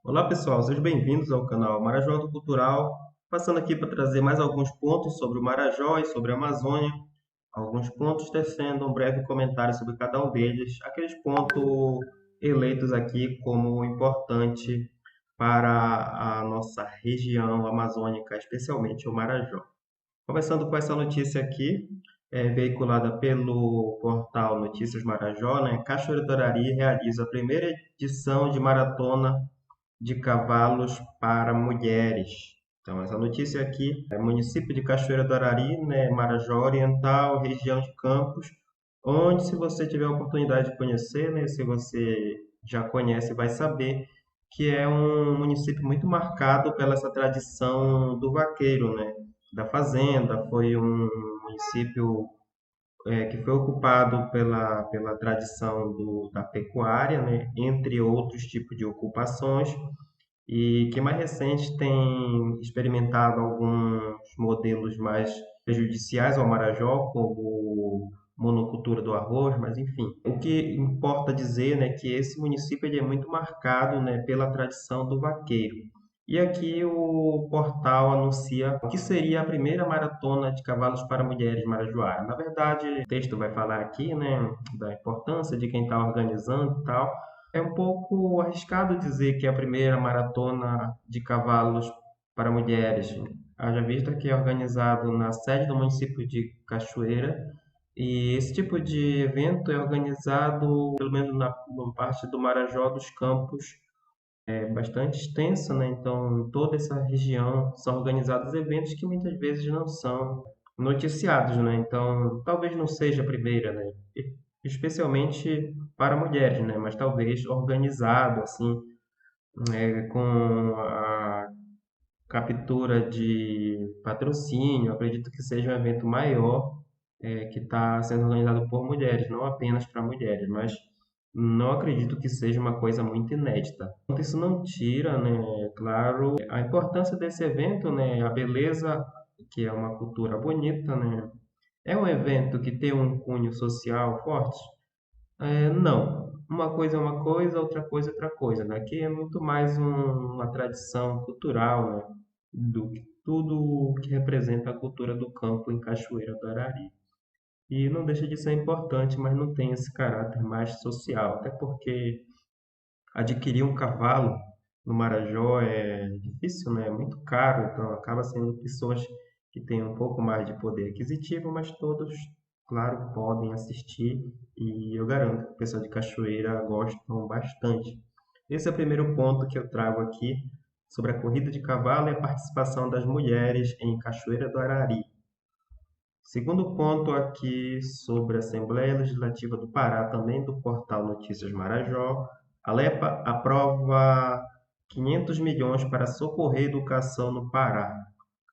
Olá pessoal, sejam bem-vindos ao canal Marajó do Cultural, passando aqui para trazer mais alguns pontos sobre o Marajó e sobre a Amazônia, alguns pontos tecendo um breve comentário sobre cada um deles, aqueles pontos eleitos aqui como importante para a nossa região amazônica, especialmente o Marajó. Começando com essa notícia aqui, veiculada pelo portal Notícias Marajó, né? Cachoeira do Arari realiza a primeira edição de maratona de cavalos para mulheres. Então, essa notícia aqui é município de Cachoeira do Arari, né, Marajó Oriental, região de Campos, onde, se você tiver a oportunidade de conhecer, né, se você já conhece, vai saber que é um município muito marcado pela essa tradição do vaqueiro, né, da fazenda. Foi um município que foi ocupado pela tradição da pecuária, né, entre outros tipos de ocupações, e que mais recente tem experimentado alguns modelos mais prejudiciais ao Marajó, como monocultura do arroz, mas enfim. O que importa dizer, né, que esse município ele é muito marcado, né, pela tradição do vaqueiro. E aqui o portal anuncia que seria a primeira maratona de cavalos para mulheres marajoara. Na verdade, o texto vai falar aqui, né, da importância de quem está organizando e tal. É um pouco arriscado dizer que é a primeira maratona de cavalos para mulheres. Haja vista que é organizado na sede do município de Cachoeira, e esse tipo de evento é organizado, pelo menos na parte do Marajó dos Campos, é bastante extensa, né? Então, em toda essa região são organizados eventos que muitas vezes não são noticiados, né? Então, talvez não seja a primeira, né? Especialmente para mulheres, né? Mas talvez organizado, assim, com a captura de patrocínio. Acredito que seja um evento maior, que está sendo organizado por mulheres, não apenas para mulheres, mas não acredito que seja uma coisa muito inédita. Isso não tira, né, claro, a importância desse evento, né, a beleza, que é uma cultura bonita, né. É um evento que tem um cunho social forte? Não. Uma coisa é uma coisa, outra coisa é outra coisa, né? Aqui é muito mais uma tradição cultural, né, do que tudo o que representa a cultura do campo em Cachoeira do Arari. E não deixa de ser importante, mas não tem esse caráter mais social, até porque adquirir um cavalo no Marajó é difícil, né? É muito caro, então acaba sendo pessoas que têm um pouco mais de poder aquisitivo, mas todos, claro, podem assistir, e eu garanto que o pessoal de Cachoeira gostam bastante. Esse é o primeiro ponto que eu trago aqui sobre a corrida de cavalo e a participação das mulheres em Cachoeira do Arari. Segundo ponto aqui sobre a Assembleia Legislativa do Pará, também do portal Notícias Marajó, a LEPA aprova 500 milhões para socorrer a educação no Pará.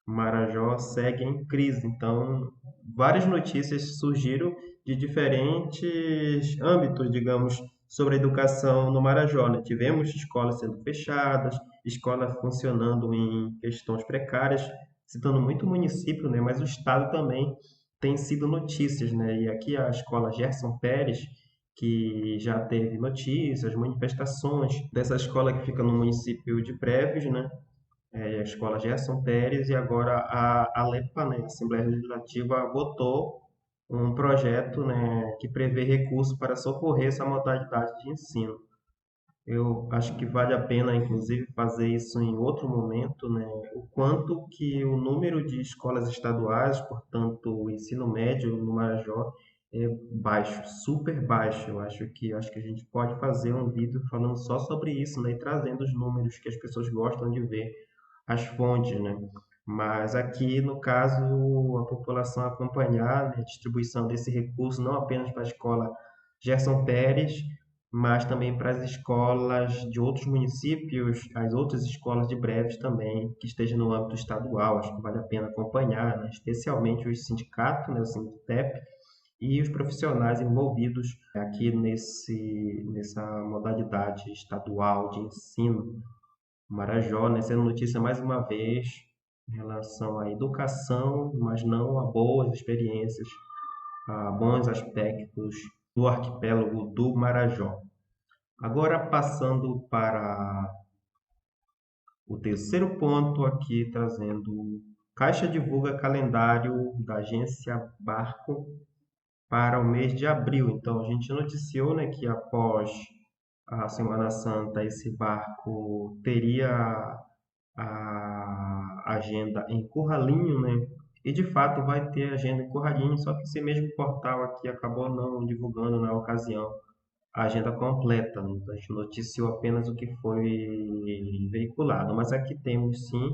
Marajó segue em crise, então várias notícias surgiram de diferentes âmbitos, digamos, sobre a educação no Marajó, né? Tivemos escolas sendo fechadas, escolas funcionando em questões precárias, citando muito o município, né? Mas o estado também tem sido notícias, né? E aqui a escola Gerson Pérez, que já teve notícias, manifestações dessa escola que fica no município de Breves, né? A escola Gerson Pérez, e agora a ALEPA, né, a Assembleia Legislativa, votou um projeto, né, que prevê recursos para socorrer essa modalidade de ensino. Eu acho que vale a pena, inclusive, fazer isso em outro momento, né? O quanto que o número de escolas estaduais, portanto, o ensino médio no Marajó, é baixo, super baixo. Eu acho que a gente pode fazer um vídeo falando só sobre isso, né? E trazendo os números que as pessoas gostam de ver, as fontes, né? Mas aqui, no caso, a população acompanhar, né, a distribuição desse recurso, não apenas para a escola Gerson Pérez, mas também para as escolas de outros municípios, as outras escolas de breves também, que estejam no âmbito estadual. Acho que vale a pena acompanhar, né? Especialmente os sindicatos, né, o Sinditep, e os profissionais envolvidos aqui nessa modalidade estadual de ensino. Marajó, né, sendo notícia mais uma vez em relação à educação, mas não a boas experiências, a bons aspectos do arquipélago do Marajó. Agora, passando para O terceiro ponto aqui trazendo Caixa divulga calendário da agência Barco para o mês de abril. Então a gente noticiou, né, que após a Semana Santa esse barco teria a agenda em Curralinho, né? E de fato vai ter agenda em Curralinho, só que esse mesmo portal aqui acabou não divulgando na ocasião a agenda completa, né? Então, a gente noticiou apenas o que foi veiculado, mas aqui temos sim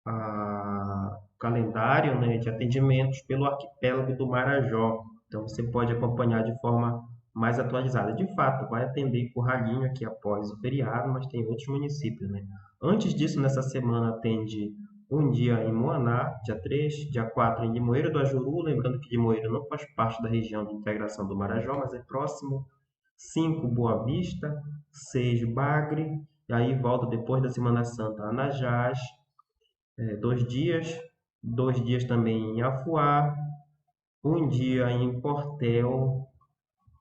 o calendário, né, de atendimentos pelo arquipélago do Marajó. Então você pode acompanhar de forma mais atualizada. De fato, vai atender Curralinho aqui após o feriado, mas tem outros municípios, né? Antes disso, nessa semana atende um dia em Moaná, dia 3, dia 4 em Limoeiro do Ajuru, lembrando que Limoeiro não faz parte da região de integração do Marajó, mas é próximo. 5 Boa Vista, 6 Bagre, e aí volta depois da Semana Santa Anajás, 2 dias, 2 dias também em Afuá, um dia em Portel,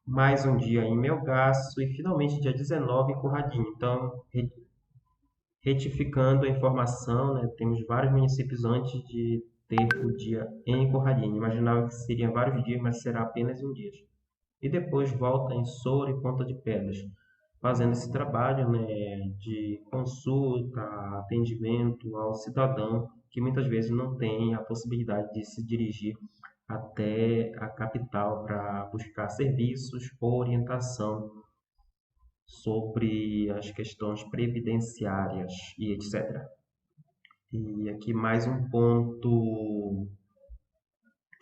mais um dia em Melgaço e finalmente dia 19 em Curradinho. Então, retificando a informação, né, temos vários municípios antes de ter o dia em Curradinho. Imaginava que seriam vários dias, mas será apenas um dia. E depois volta em Soura e Ponta de Pedras, fazendo esse trabalho, né, de consulta, atendimento ao cidadão que muitas vezes não tem a possibilidade de se dirigir até a capital para buscar serviços ou orientação sobre as questões previdenciárias e etc. E aqui mais um ponto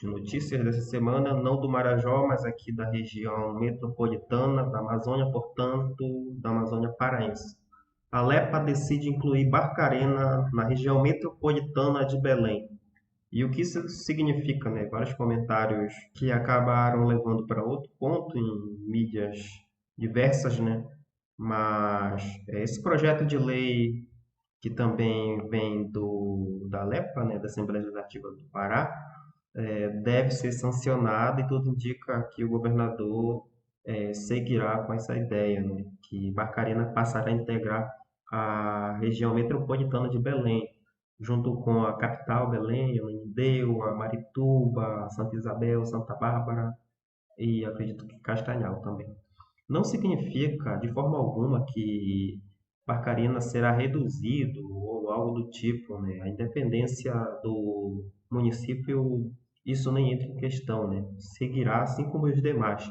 de notícias dessa semana, não do Marajó, mas aqui da região metropolitana da Amazônia, portanto, da Amazônia Paraense. A Lepa decide incluir Barcarena na região metropolitana de Belém. E o que isso significa, né? Vários comentários que acabaram levando para outro ponto em mídias diversas, né? Mas esse projeto de lei que também vem da LEPA, né? Da Assembleia Legislativa do Pará, deve ser sancionado e tudo indica que o governador seguirá com essa ideia, né? Que Barcarena passará a integrar a região metropolitana de Belém, junto com a capital, Belém, Ananindeua, Marituba, Santa Isabel, Santa Bárbara e acredito que Castanhal também. Não significa de forma alguma que Barcarena será reduzido ou algo do tipo, né? A independência do município, isso nem entra em questão, né? Seguirá assim como os demais.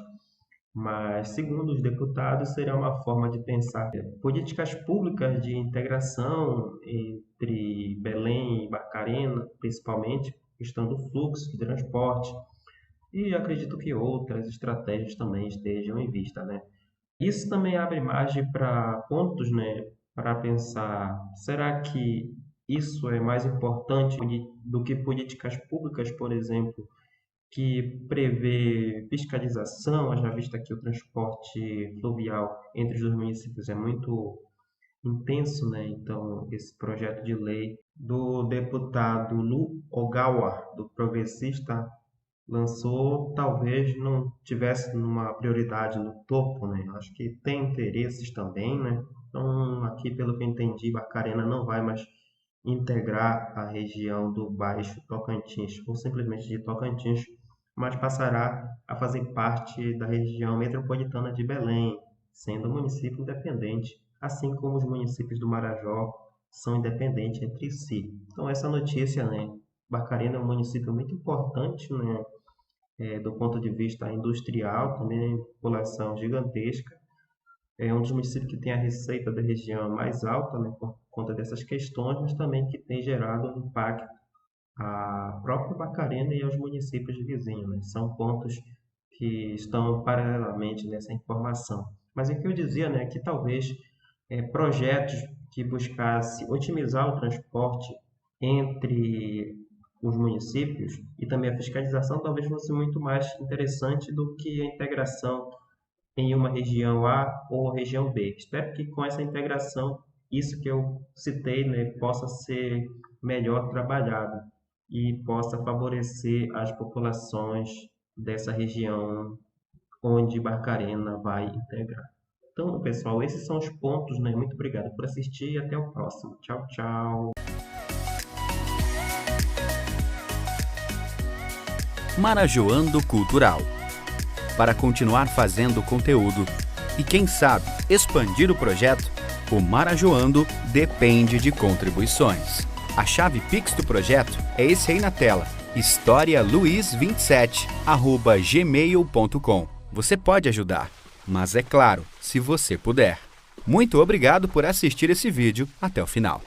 Mas, segundo os deputados, será uma forma de pensar políticas públicas de integração entre Belém e Barcarena, principalmente questão do fluxo de transporte, e acredito que outras estratégias também estejam em vista, né? Isso também abre margem para pontos, né? Para pensar, será que isso é mais importante do que políticas públicas, por exemplo, que prevê fiscalização, haja vista que o transporte fluvial entre os dois municípios é muito intenso, né? Então, esse projeto de lei do deputado Lu Ogawa, do Progressista, lançou, talvez não tivesse uma prioridade no topo, né? Acho que tem interesses também, né? Então, aqui, pelo que eu entendi, Barcarena não vai mais integrar a região do Baixo Tocantins, ou simplesmente de Tocantins, mas passará a fazer parte da região metropolitana de Belém, sendo um município independente, assim como os municípios do Marajó são independentes entre si. Então, essa notícia, né? Barcarena é um município muito importante, né? Do ponto de vista industrial, também população gigantesca. É um dos municípios que tem a receita da região mais alta, né, por conta dessas questões, mas também que tem gerado um impacto à própria Barcarena e aos municípios vizinhos, né? São pontos que estão paralelamente nessa informação. Mas o que eu dizia, né, que talvez projetos que buscasse otimizar o transporte entre os municípios e também a fiscalização talvez fosse muito mais interessante do que a integração em uma região A ou região B. Espero que com essa integração, isso que eu citei, né, possa ser melhor trabalhado e possa favorecer as populações dessa região onde Barcarena vai integrar. Então, pessoal, esses são os pontos, né? Muito obrigado por assistir e até o próximo. Tchau, tchau. Marajoando Cultural. Para continuar fazendo conteúdo e, quem sabe, expandir o projeto, o Marajoando depende de contribuições. A chave Pix do projeto é esse aí na tela, historialuiz27@gmail.com. Você pode ajudar, mas é claro, se você puder. Muito obrigado por assistir esse vídeo até o final.